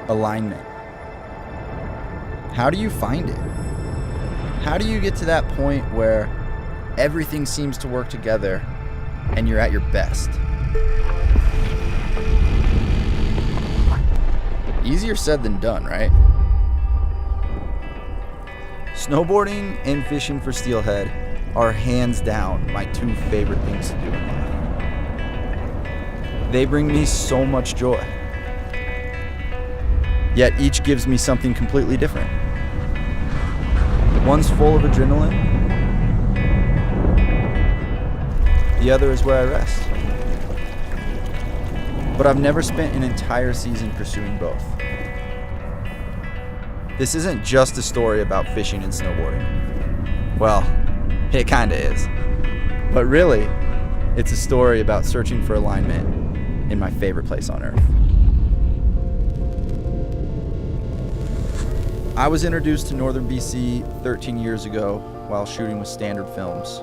Alignment. How do you find it? How do you get to that point where everything seems to work together and you're at your best? Easier said than done, right? Snowboarding and fishing for steelhead are hands down my two favorite things to do in life. They bring me so much joy. Yet each gives me something completely different. One's full of adrenaline. The other is where I rest. But I've never spent an entire season pursuing both. This isn't just a story about fishing and snowboarding. Well, it kinda is. But really, it's a story about searching for alignment in my favorite place on earth. I was introduced to Northern BC 13 years ago while shooting with Standard Films.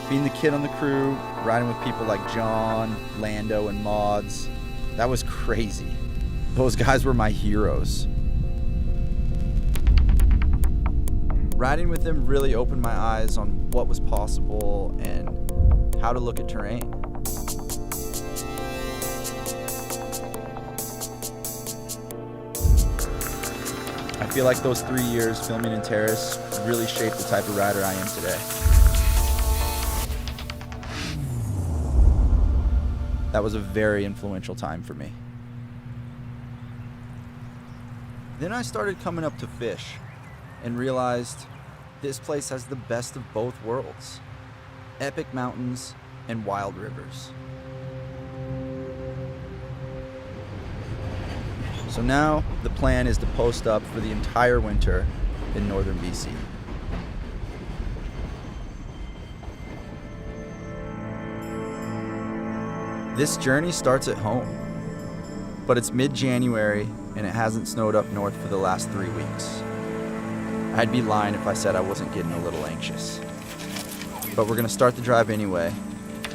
Being the kid on the crew, riding with people like John, Lando, and Mods, that was crazy. Those guys were my heroes. Riding with them really opened my eyes on what was possible and how to look at terrain. I feel like those 3 years filming in Terrace really shaped the type of rider I am today. That was a very influential time for me. Then I started coming up to fish and realized this place has the best of both worlds: epic mountains and wild rivers. So now the plan is to post up for the entire winter in Northern BC. This journey starts at home, but it's mid-January and it hasn't snowed up north for the last 3 weeks. I'd be lying if I said I wasn't getting a little anxious. But we're gonna start the drive anyway,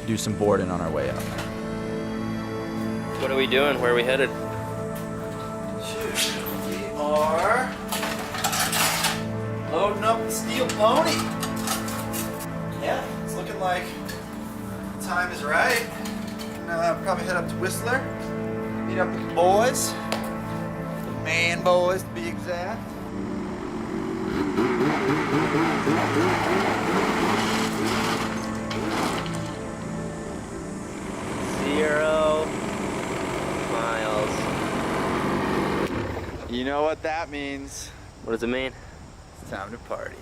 do some boarding on our way up. What are we doing? Where are we headed? We are loading up the steel pony. Yeah, it's looking like the time is right. Probably head up to Whistler, meet up with the boys, the man boys to be exact. 0 miles. You know what that means. What does it mean? It's time to party.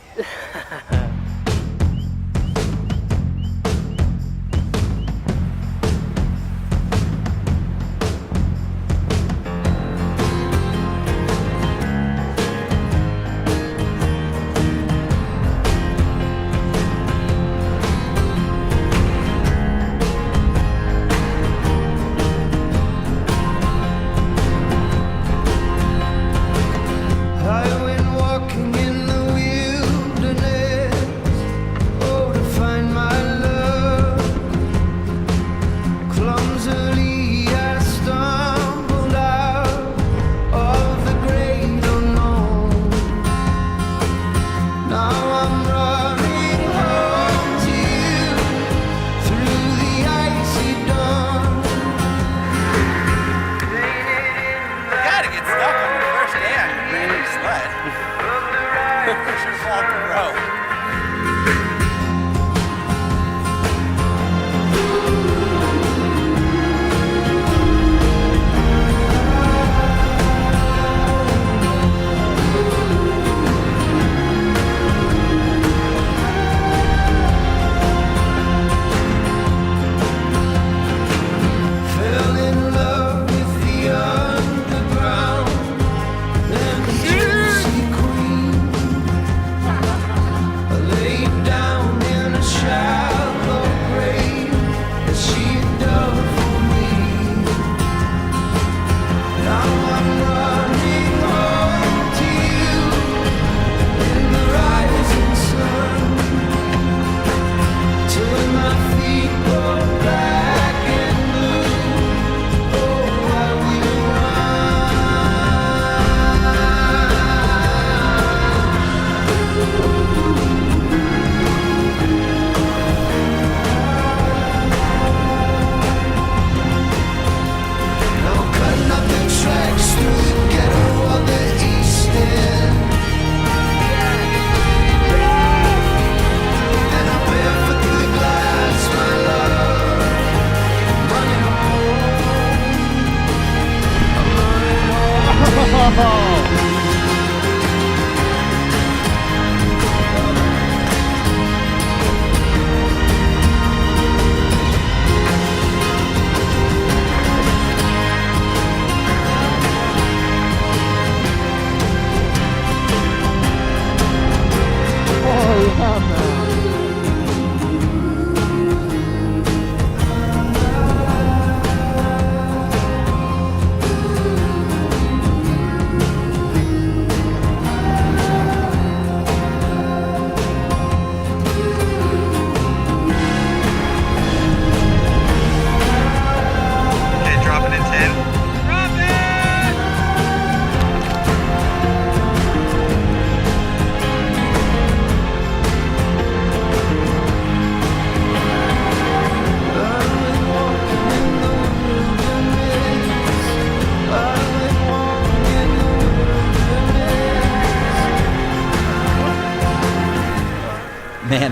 I went walking in the wilderness.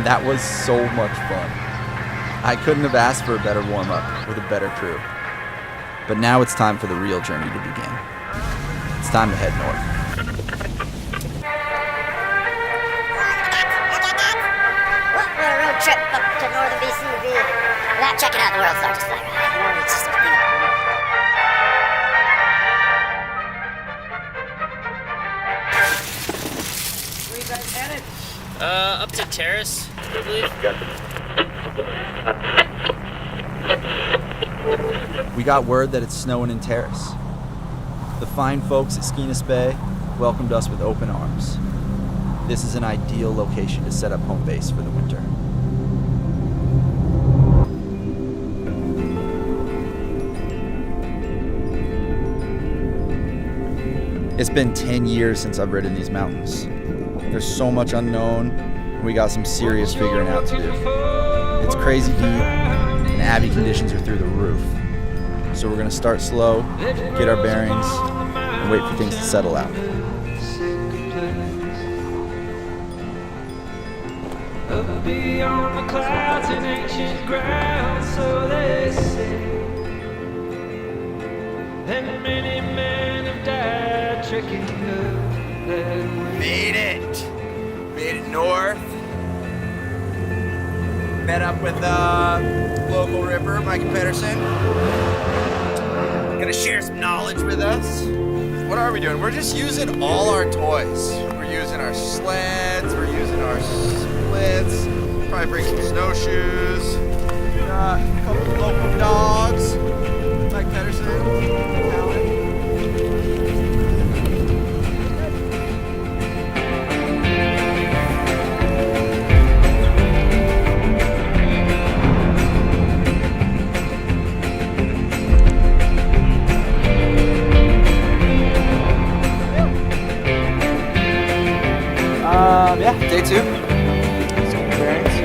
That was so much fun. I couldn't have asked for a better warm-up with a better crew. But now it's time for the real journey to begin. It's time to head north. What would a road trip up to northern BC be without checking out the world's largest flat ride? It's just a thing. Where you guys headed? Up to Terrace, I believe. We got word that it's snowing in Terrace. The fine folks at Skeena Bay welcomed us with open arms. This is an ideal location to set up home base for the winter. It's been 10 years since I've ridden these mountains. There's so much unknown, and we got some serious figuring out to do. It's crazy deep, and Abbey conditions are through the roof. So we're gonna start slow, get our bearings, and wait for things to settle out. Up beyond the clouds in ancient ground, so they say. And many men have died trekking up that way. Made it north. Met up with local ripper, Mike Pedersen. Gonna share some knowledge with us. What are we doing? We're just using all our toys. We're using our sleds, we're using our splits, probably bring some snowshoes. Got a couple of local dogs. Mike Pedersen, Alan. Yeah, day 2. Some bearings.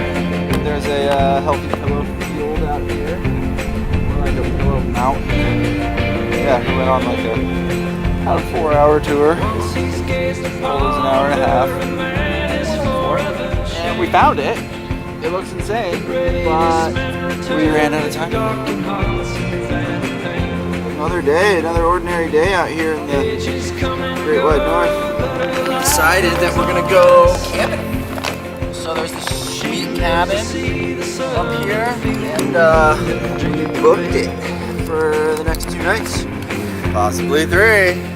There's a healthy pillow field out here. We're like a little mountain. Yeah, we went on like about a 4-hour tour. Well, it was an hour and a half. And we found it. It looks insane, but we ran out of time. Another day, another ordinary day out here in the Great White North. Decided that we're gonna go camping. So there's this sweet cabin up here, and we booked it for the next 2 nights, possibly 3.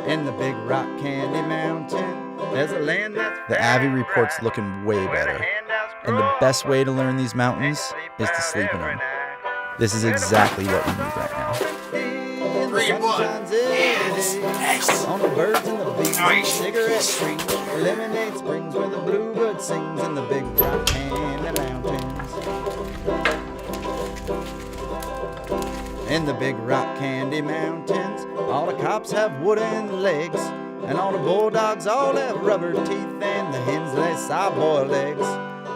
In the big rock candy mountain, there's a land that's... The Abbey report's looking way better. And the best way to learn these mountains is to sleep in them. This is exactly what we need right now. 3, 1. Yes. On the birds and the bees, on the cigarette tree, lemonade springs where the bluebird sings in the big rock candy mountains. In the big rock candy mountains, all the cops have wooden legs, and all the bulldogs all have rubber teeth, and the hens lay sour-boiled eggs.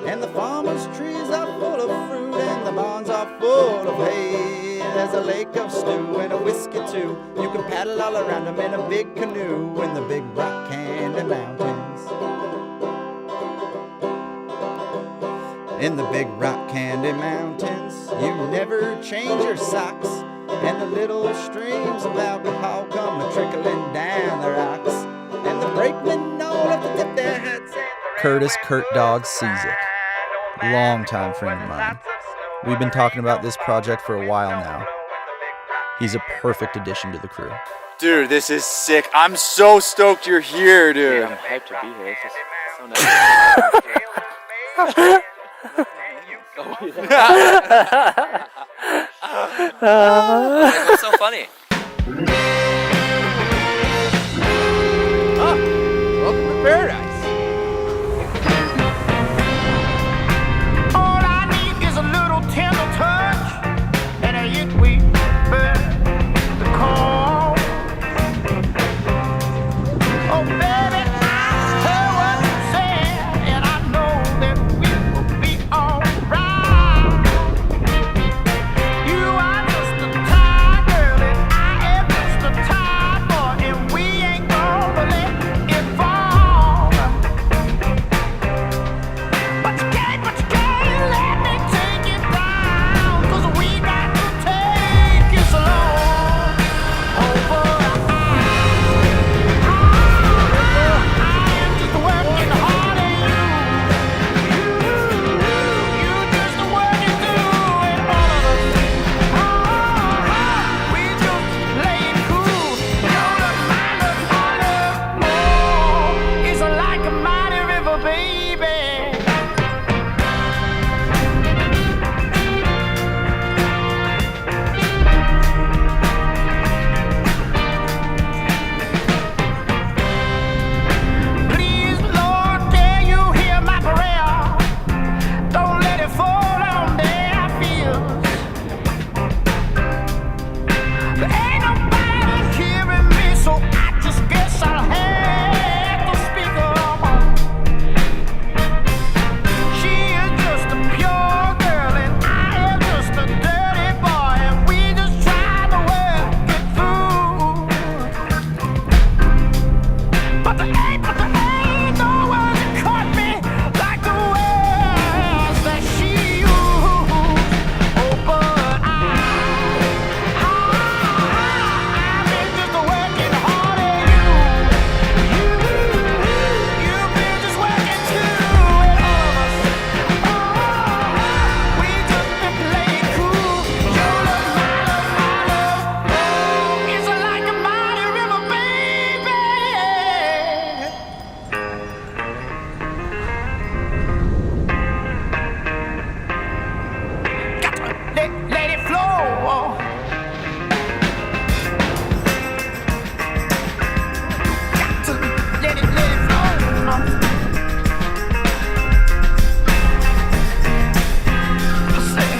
And the farmers' trees are full of fruit, and the barns are full of hay. There's a lake of stew and a whiskey too. You can paddle all around them in a big canoe in the big rock candy mountains. In the big rock candy mountains, you never change your socks, and the little streams of alcohol come a-trickling down the rocks, and the brakemen all have to tip their hats. Curtis Kurt Dog Cizik, longtime friend of mine. We've been talking about this project for a while now. He's a perfect addition to the crew. Dude, this is sick. I'm so stoked you're here, dude. I'm hyped to be here. It's just so nice. What's so funny? Oh, welcome to paradise. All I need is a little tender touch, and a it we burn the call. Oh, baby, I heard what you said, and I know that we will be alright. You are just a tired girl, and I am just a tired boy, and we ain't gonna let it fall. But you can't let me take it down, 'cause we got to take it slow. Over I am just working hard at you. You just working through it all of us. We just play it cool. Your love, my love, oh, it's like a mighty river, baby. Please, Lord, can you hear my prayer? Don't let it fall on their fears. There ain't nobody hearing me, so I just guess I'll have to speak up. She is just a pure girl, and I am just a dirty boy, and we just try to work it through. But there ain't no words that caught me like the words that she used. Oh, but I've been just working hard at you. You've been just working too at all of us. Oh, we just been playing cool. Your love, my love, oh, it's like a mighty river, baby. Got to let it flow. Got to let it flow. I say,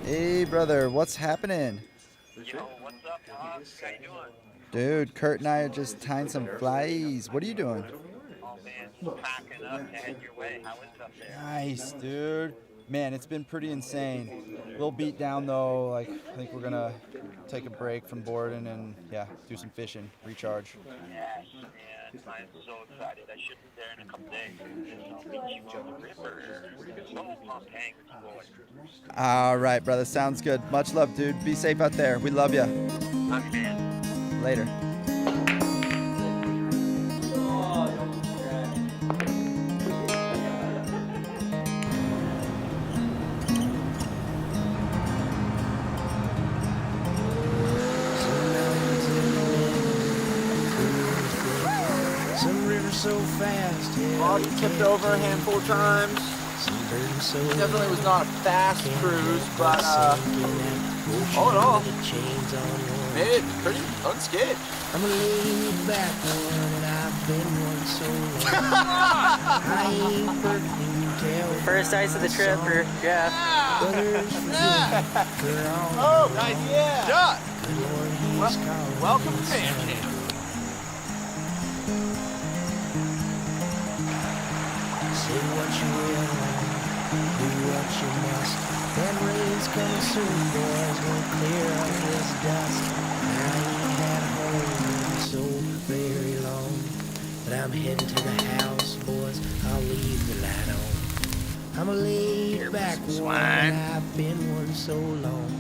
Hey, brother, what's happening? Yo, what's up, Bob? How you doing? Dude, Kurt and I are just tying some flies. What are you doing? Oh, man, packing up to head your way. How is it up there? Nice, dude. Man, it's been pretty insane. A little beat down though. Like, I think we're gonna take a break from boarding and yeah, do some fishing, recharge. Yes, man. I'm so excited. I should be there in a couple days. I'll meet you on the river. So pumped hanging with you boys. All right, brother. Sounds good. Much love, dude. Be safe out there. We love you. Love you, man. Later. Some rivers so fast, yeah. Bobby tipped over a handful of times. Some birds so Definitely was not a fast cruise, but all in all, made it pretty unscathed. I'm a laid back one, and I've been one so long. I ain't perfect, you can tell. First ice of the trip for Jeff. But there's for all Oh, nice, yeah. John, the Lord he's called. welcome to Fan Camp. Say what you will, do what you must. That rain's coming soon, boys, gonna clear up this dust. I ain't had a home in so very long, but I'm heading to the house, boys. I'll leave the light on. I'm a laid back one, I've been one so long.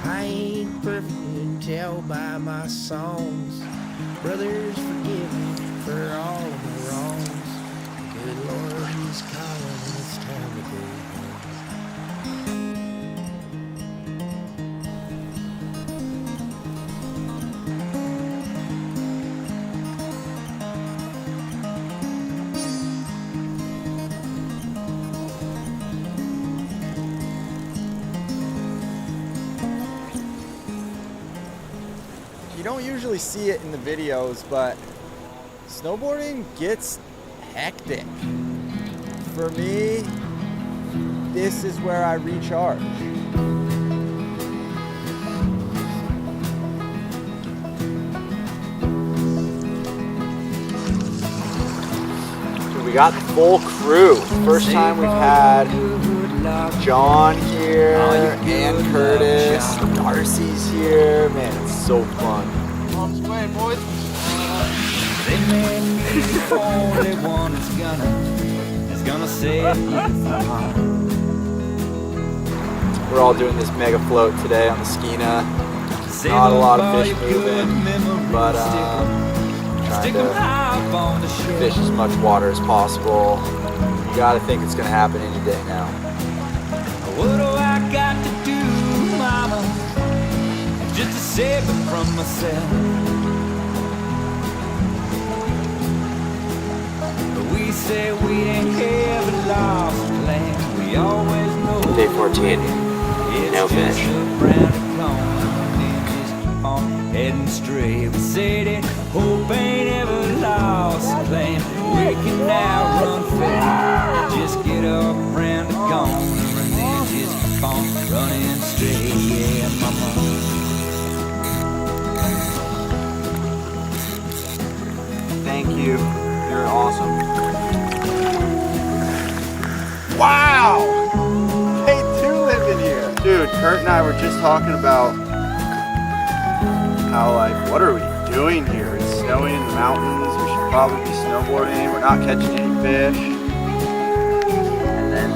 I ain't perfect, you can tell by my songs. Brothers, forgive me for all of my wrongs. Good Lord, He's calling and it's time to go home. You don't usually see it in the videos, but snowboarding gets hectic. For me, this is where I recharge. We got the full crew. First time we've had John here and Curtis. Darcy's here. Man, it's so fun. On its way, boys. They made me the only one that's gonna save you from harm. We're all doing this mega float today on the Skeena. Not a lot of fish moving, but trying to fish as much water as possible. You gotta think it's gonna happen any day now. What do I got to do, mama, just to save it from myself? We say we ain't ever lost plan. We always know. Day 14. No fish. Heading straight, we say that hope ain't ever lost claim. We can now run fast, just get up around the corner and then just keep on running straight, yeah, mama. Thank you. You're awesome. Wow! They do live in here. Dude, Kurt and I were just talking about how, like, what are we doing here? It's snowing in the mountains. We should probably be snowboarding. We're not catching any fish. And then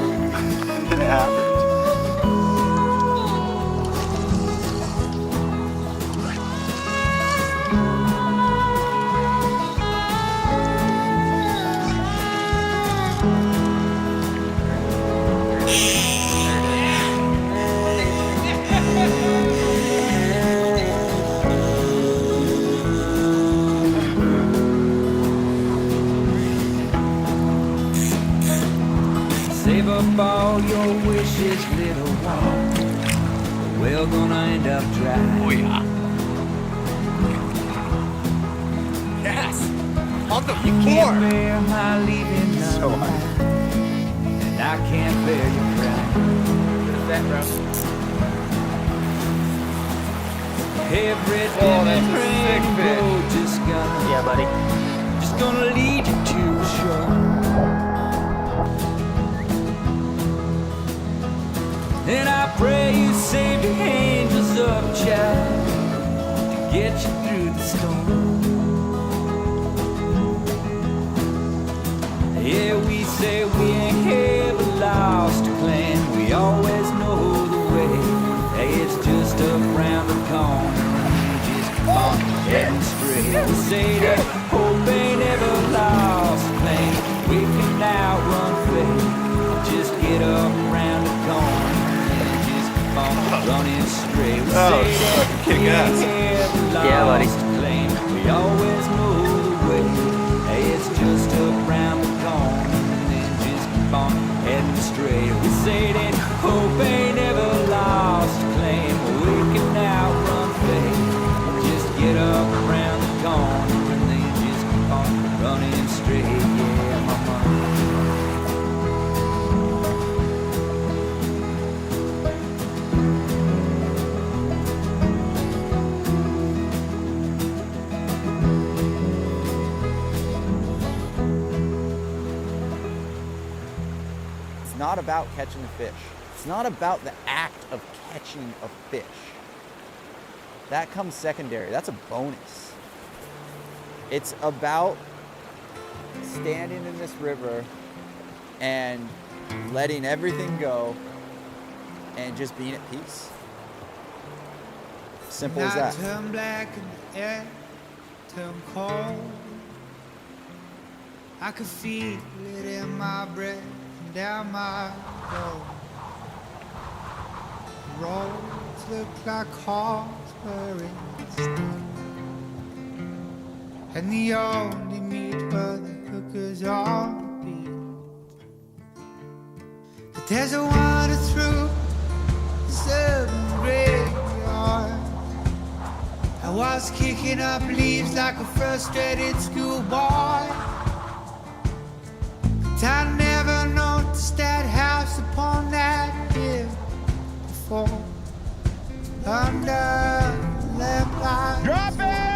it happened. Save up all your wishes, little one. We're gonna end up dry. Oh yeah. Yes. On the You floor. can't bear my leaving So none, and I can't bear your pride. That, bro. Every Oh, that's a sick fish. just gonna, Yeah, buddy. just gonna lead you to shore. And I pray you save your angels up, child, to get you through the storm. Yeah, we say we ain't ever lost a plan. We always know the way. Hey, it's just around the corner and we just keep on heading straight. We say that hope ain't ever lost a plan. We can now run fast. Just get up around the corner. Running straight. We say that we ain't ever lost a claim. We always know the way. Hey, it's just around the corner and then just keep on heading straight. We say that hope ain't ever lost a claim. We can now run fast. Just get up around the corner and then just keep on running straight. Yeah, mama. It's not about catching a fish. It's not about the act of catching a fish. That comes secondary. That's a bonus. It's about standing in this river and letting everything go and just being at peace. Simple as that. Turn black in the air, turn cold. I could feel it in my breath and down my throat. Roads look like hearts were in stone, and the only meat were the hookers on the beat. But there's a wander through the suburban graveyard. I was kicking up leaves like a frustrated schoolboy. But I never noticed that house upon that hill before. Under lamplight. Drop it!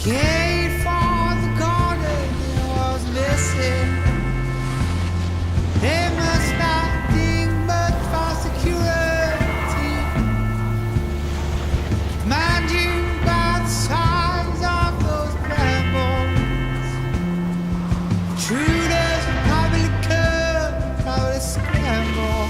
Gate for the garden was missing. They must not think much for security. Mind you, by the size of those brambles, intruders will probably come, probably scramble.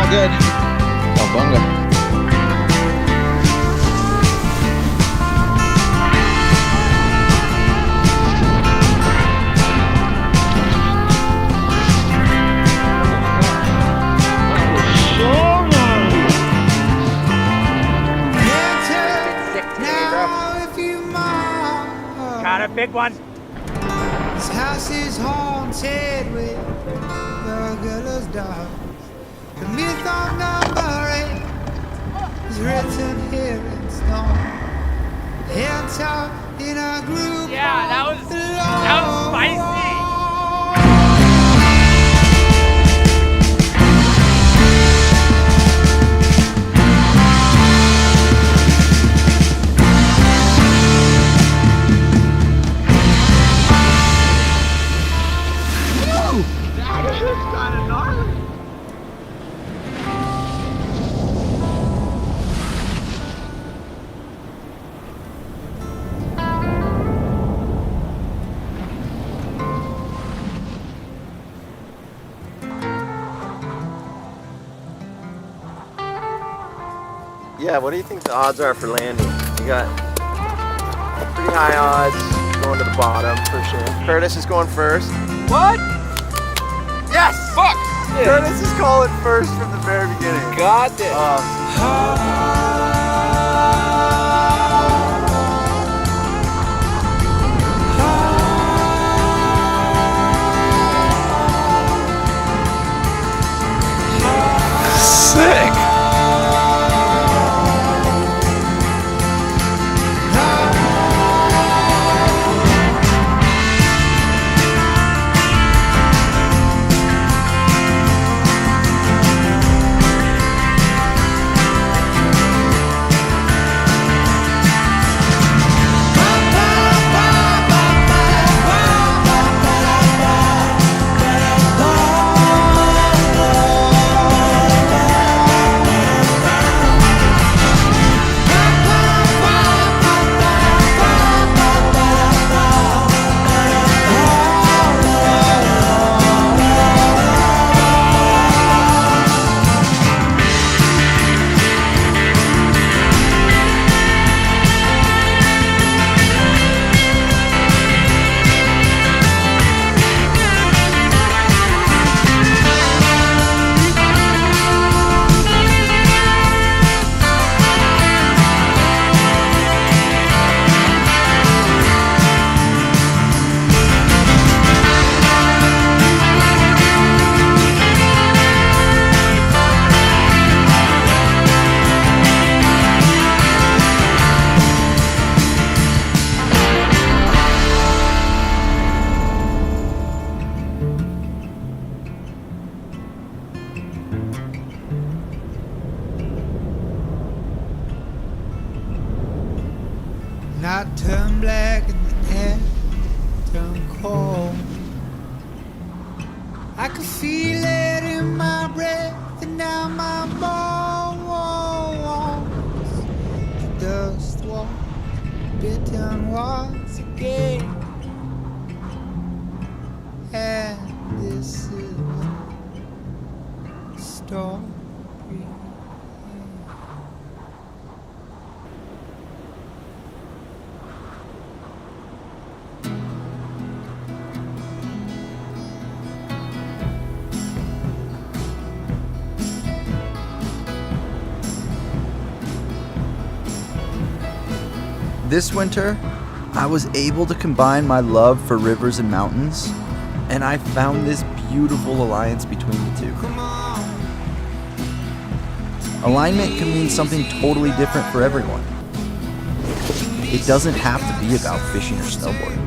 Good. Oh, bunga. Got a big one. This house is haunted with burglars' dogs. The myth of number 8 is written here in stone. Hands out in a group. Yeah, that was spicy. That is kind of gnarly. Yeah, what do you think the odds are for landing? You got pretty high odds going to the bottom for sure. Curtis is going first. What? Yes! Fuck! Yeah. Curtis is calling first from the very beginning. Got this. Sick! I could feel it in my breath and down my bones. The dust walk, bit down once again. And this is the story. This winter, I was able to combine my love for rivers and mountains, and I found this beautiful alliance between the two. Alignment can mean something totally different for everyone. It doesn't have to be about fishing or snowboarding.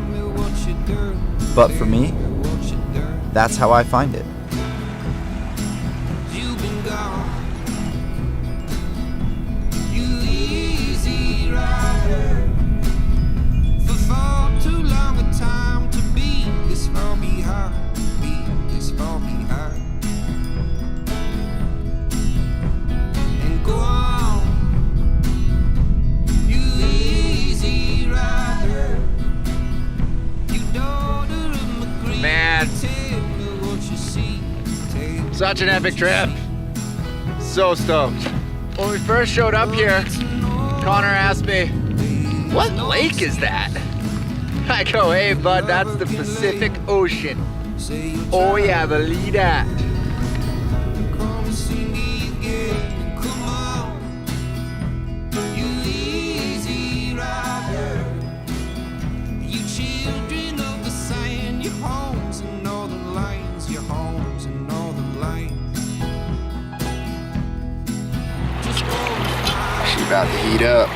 But for me, that's how I find it. Man, such an epic trip. So stoked. When we first showed up here, Connor asked me, "What lake is that?" I go, "Hey bud, that's the Pacific Ocean." Oh yeah, believe that. She about to heat up.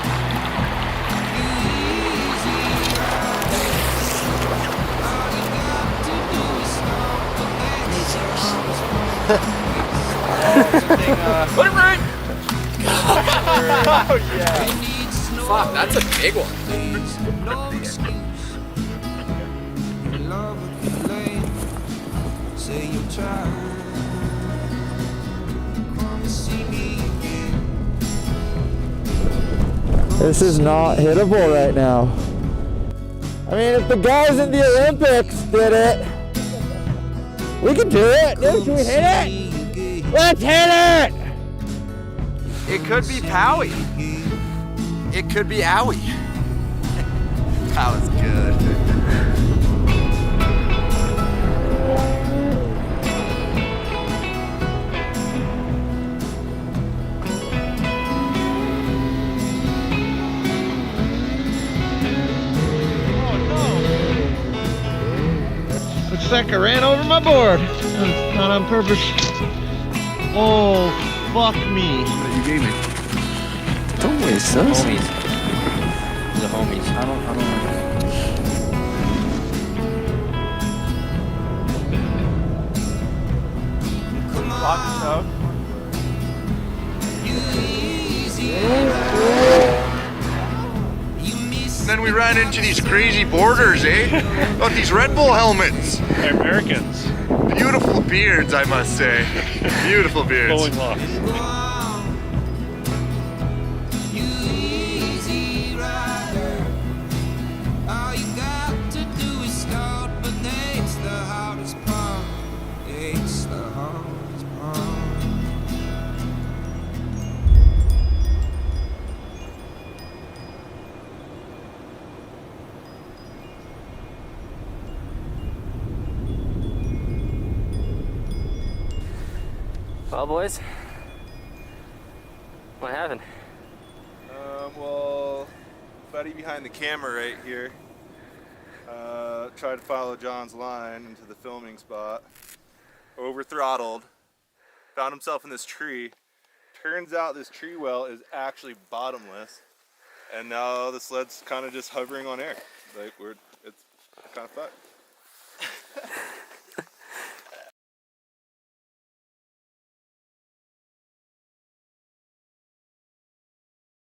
Put it right! Oh yeah. Fuck, that's a big one. This is not hittable right now. I mean, if the guys in the Olympics did it, we can do it. Dude, should we hit it? Let's hit it! It could be Powie. It could be Owie. That was good. Looks like I ran over my board. Not on purpose. Oh, fuck me. What you gave me? Don't waste those. Homies. The homies. I don't know. Lock this out. Then we ran into these crazy boarders, eh? Got these Red Bull helmets. They're Americans. Beautiful beards, I must say. Beautiful beards. Bowling locks. Well, boys, what happened? Well, buddy behind the camera right here tried to follow John's line into the filming spot. Over throttled. Found himself in this tree. Turns out this tree well is actually bottomless. And now the sled's kind of just hovering on air. Like it's kind of fucked.